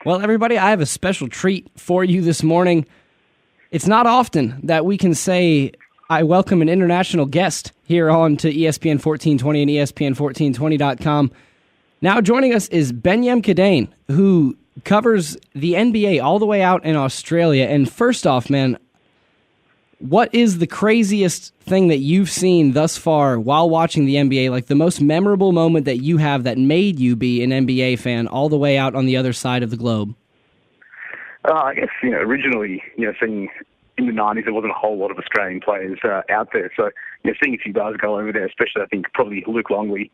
Well, everybody, I have a special treat for you this morning. It's not often that we can say I welcome an international guest here on to ESPN 1420 and ESPN1420.com. Now joining us is Benyam Kidane, who covers the NBA all the way out in Australia. And first off, man, what is the craziest thing that you've seen thus far while watching the NBA? Like the most memorable moment that you have that made you be an NBA fan all the way out on the other side of the globe? I guess, originally, seeing in the 90s, there wasn't a whole lot of Australian players out there. So, seeing a few guys go over there, especially I think probably Luke Longley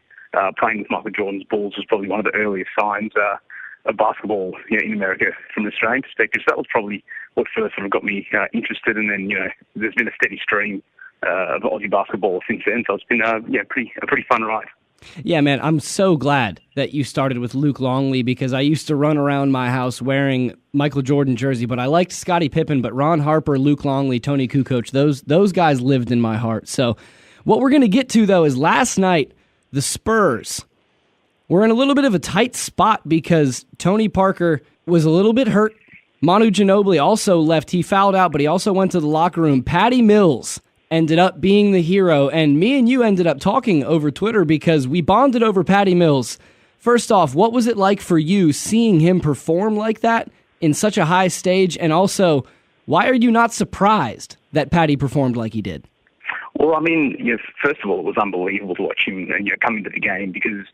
playing with Michael Jordan's Bulls was probably one of the earliest signs of basketball in America from an Australian perspective. So that was probably what first sort of got me interested. And then, there's been a steady stream of Aussie basketball since then. So it's been a pretty fun ride. Yeah, man, I'm so glad that you started with Luke Longley because I used to run around my house wearing Michael Jordan jersey, but I liked Scottie Pippen, but Ron Harper, Luke Longley, Tony Kukoc, those guys lived in my heart. So what we're going to get to, though, is last night, the Spurs were in a little bit of a tight spot because Tony Parker was a little bit hurt. Manu Ginobili also left. He fouled out, but he also went to the locker room. Patty Mills ended up being the hero, and me and you ended up talking over Twitter because we bonded over Patty Mills. First off, what was it like for you seeing him perform like that in such a high stage, and also, why are you not surprised that Patty performed like he did? Well, I mean, first of all, it was unbelievable to watch him come into the game because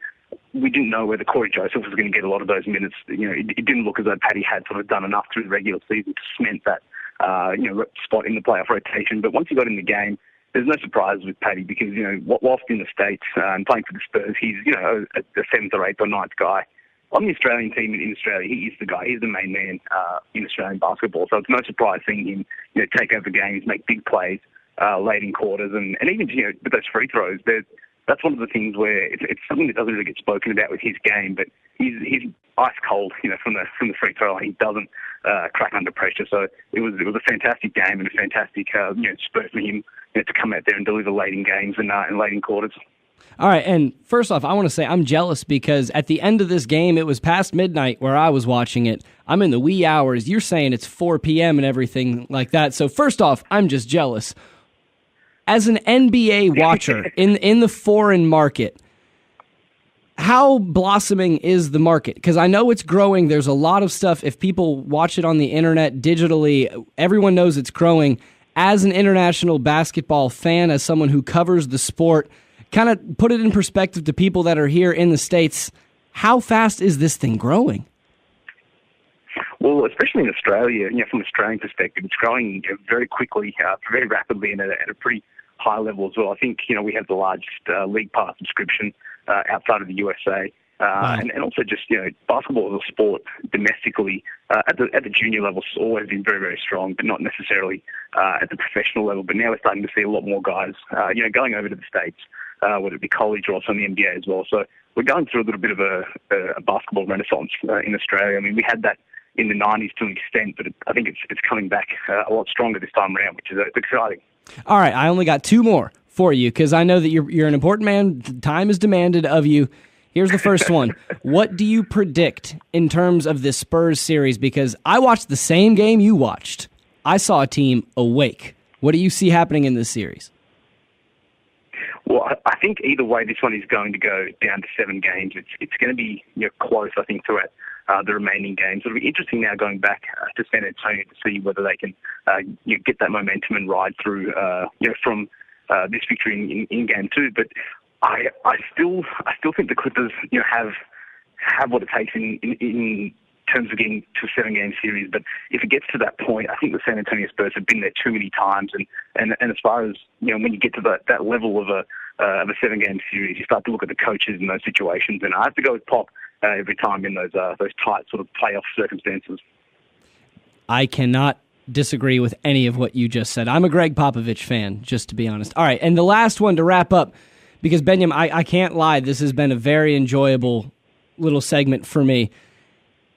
we didn't know whether Corey Joseph was going to get a lot of those minutes. It didn't look as though Patty had sort of done enough through the regular season to cement that spot in the playoff rotation. But once he got in the game, there's no surprise with Patty because, whilst in the States and playing for the Spurs, he's, a seventh or eighth or ninth guy. On the Australian team in Australia, he is the guy. He's the main man in Australian basketball. So it's no surprise seeing him, take over games, make big plays late in quarters, and even, with those free throws, that's one of the things where it's something that doesn't really get spoken about with his game, but he's ice cold, from the free throw line. He doesn't crack under pressure. So it was a fantastic game and a fantastic spurt for him to come out there and deliver late in games and late in quarters. All right, and first off, I want to say I'm jealous because at the end of this game, it was past midnight where I was watching it. I'm in the wee hours. You're saying it's 4 p.m. and everything like that. So first off, I'm just jealous. As an NBA watcher in the foreign market, how blossoming is the market? Because I know it's growing. There's a lot of stuff. If people watch it on the internet digitally, everyone knows it's growing. As an international basketball fan, as someone who covers the sport, kind of put it in perspective to people that are here in the States, how fast is this thing growing? Well, especially in Australia, from an Australian perspective, it's growing very quickly, very rapidly, and at a pretty high level as well. I think, we have the largest league pass subscription outside of the USA. Wow. And also just, basketball as a sport domestically at the junior level has always been very, very strong, but not necessarily at the professional level. But now we're starting to see a lot more guys, going over to the States, whether it be college or also in the NBA as well. So we're going through a little bit of a basketball renaissance in Australia. I mean, we had that in the 90s to an extent, but I think it's coming back a lot stronger this time around, which is exciting. All right, I only got two more for you because I know that you're an important man. Time is demanded of you. Here's the first one. What do you predict in terms of this Spurs series? Because I watched the same game you watched. I saw a team awake. What do you see happening in this series? Well, I think either way, this one is going to go down to 7 games. It's going to be close, I think, throughout the remaining games. It'll be interesting now going back to San Antonio to see whether they can get that momentum and ride through from this victory in Game 2. But I still think the Clippers have what it takes in terms of getting to a 7-game series. But if it gets to that point, I think the San Antonio Spurs have been there too many times. And as far as when you get to that level of a 7-game series, you start to look at the coaches in those situations. And I have to go with Pop every time in those tight sort of playoff circumstances. I cannot disagree with any of what you just said. I'm a Greg Popovich fan, just to be honest. All right, and the last one to wrap up, because Benyam, I can't lie, this has been a very enjoyable little segment for me.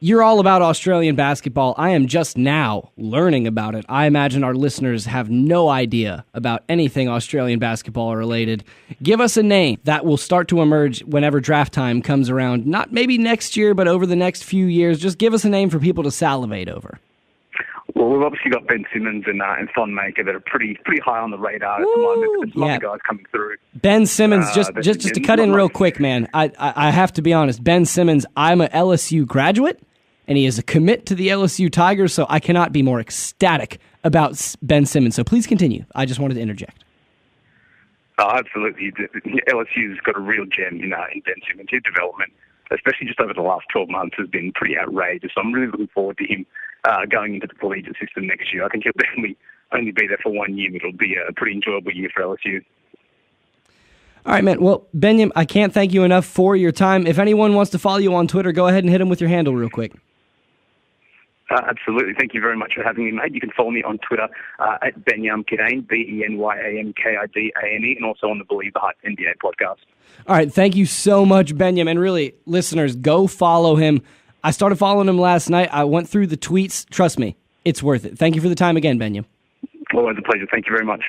You're all about Australian basketball. I am just now learning about it. I imagine our listeners have no idea about anything Australian basketball related. Give us a name that will start to emerge whenever draft time comes around. Not maybe next year, but over the next few years. Just give us a name for people to salivate over. Well, we've obviously got Ben Simmons and Thonmaker that are pretty high on the radar at the moment. There's some other guys coming through. Ben Simmons, just to cut in real quick, man. I have to be honest. Ben Simmons, I'm a LSU graduate, and he is a commit to the LSU Tigers, so I cannot be more ecstatic about Ben Simmons. So please continue. I just wanted to interject. Oh, absolutely. LSU's got a real gem in Ben Simmons. His development, especially just over the last 12 months, has been pretty outrageous. So I'm really looking forward to him going into the collegiate system next year. I think he'll definitely only be there for 1 year, but it'll be a pretty enjoyable year for LSU. All right, man. Well, Benyam, I can't thank you enough for your time. If anyone wants to follow you on Twitter, go ahead and hit them with your handle real quick. Absolutely. Thank you very much for having me, mate. You can follow me on Twitter at Benyam Kidane, BENYAMKIDANE, and also on the Believe the Hype NBA podcast. All right. Thank you so much, Benyam. And really, listeners, go follow him. I started following him last night. I went through the tweets. Trust me, it's worth it. Thank you for the time again, Benyam. Always a pleasure. Thank you very much.